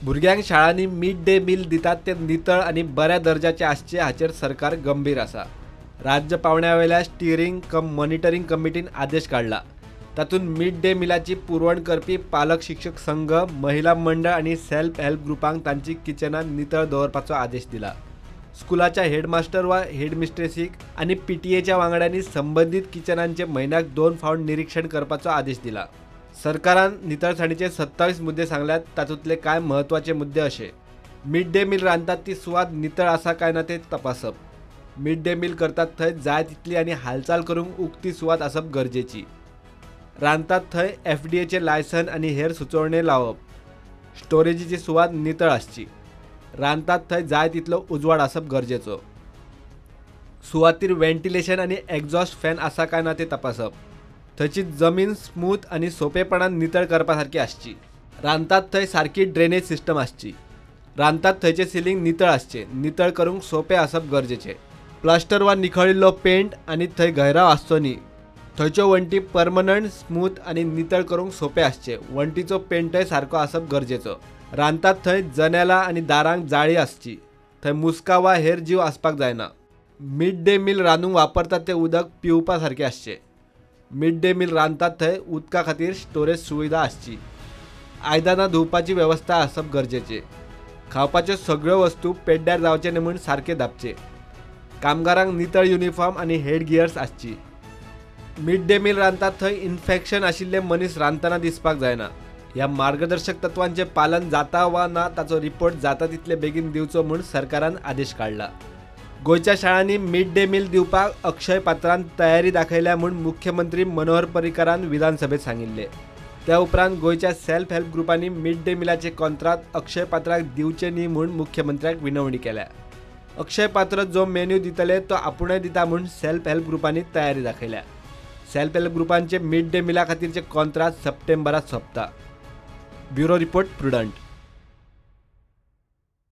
भुरग्यांक शाळांनी mid day meal दितात ते नितळ आणि बऱ्या दर्जाचे आसचे हाचेर सरकार गंभीर आसा। राज्य पावंड्यावेल्या स्टियरिंग कम मॉनिटरिंग कमिटीन आदेश काढला। तातूंत मिड डे मिलाची पुरवण करपी पालक शिक्षक संघ, महिला मंडळ आणि सेल्फ हेल्प ग्रुपांक तांची किचनां नितळ दवरपाचो आदेश दिला। स्कुलाच्या हेडमास्टर वा हेडमिस्ट्रेसीक आणि पीटीएच्या वांगड्यांनी संबंधित किचनांचे म्हयन्याक 2 फावट निरीक्षण करपाचो आदेश दिला। सरकारान नितळसाणीचे 27 मुद्दे सांगल्यात। तातूंतले कांय म्हत्वाचे मुद्दे अशे: मिड डे मील रांदतात ती सुवात नितळ आसा काय ना ते तपासप। मिड डे मील करतात थंय जाय तितली आनी हालचाल करूंक उक्ती सुवात आसप गरजेची। रांदतात थंय एफडीएचे लायसन आनी हेर सुचोवणे लावप। स्टोरेजीची सुवात नितळ आसची। रांदतात थंय जाय तितलो उजवाड आसप गरजेचो। सुवातीर व्हेंटिलेशन आनी एक्झॉस्ट फॅन आसा काय ना ते तपासप। थंयची जमीन स्मूथ आनी सोंपेपणान नितळ करपा सारकी आसची। रांदतात थंय सारकी ड्रेनेज सिस्टम आसची। रांदतात थंयचे सिलींग नितळ आसचे। नितळ करूंक सोंपे आसप गरजेचे। प्लास्टर वा निखळिल्लो पेंट आनी थंय गैराव आसचो न्ही। थंयच्यो वण्टी परमनंट, स्मूथ आनी नितळ करूंक सोंपे आसचे। वण्टीचो पेंटय सारको आसप गरजेचो। रांदतात थंय जनेलां आनी दारांक जाळी आसची। थंय मुस्का वा हेर जीव आसपाक जायना। मिड डे मील रांदूंक वापरतात तें उदक पिवपा सारकें आसचें। मिड डे मील रांदतात थंय उदका खातीर स्टोरेज सुविधा आसची। आयदनां धुवपाची वेवस्था आसप गरजेची। खावपाच्यो सगळ्यो वस्तू पेड्ड्यार जावचे न्ही म्हूण सारके धापचे। कामगारांक नितळ युनिफॉर्म आनी हेड गियर्स आसची। मिड डे मील रांदतात थंय इन्फेक्शन आशिल्ले मनीस रांदतना दिसपाक जायना। ह्या मार्गदर्शक तत्वांचें पालन जाता वा ना ताचो रिपोर्ट जाता तितले बेगीन दिवचो म्हूण सरकारान आदेश काढला। गोंयच्या शाळांनी मिड डे मील दिवपाक अक्षय पात्रान तयारी दाखयल्या म्हूण मुख्यमंत्री मनोहर पर्रीकारान विधानसभेत सांगिल्ले। त्या उपरांत गोंयच्या सेल्फ हेल्प ग्रुपांनी मिड डे मीलाचे कॉन्ट्राक्ट अक्षय पात्राक दिवचे न्ही म्हूण मुख्यमंत्र्याक विनवणी केल्या। अक्षय पात्र जो मेन्यू दितले तो आपुणूय दिता म्हूण सेल्फ हेल्प ग्रुपांनी तयारी दाखयल्या। सेल्फ हेल्प ग्रुपांचे मिड डे मिला खातीरचे कॉन्ट्राक्ट सप्टेंबरात सोंपता। Bureau report, prudent.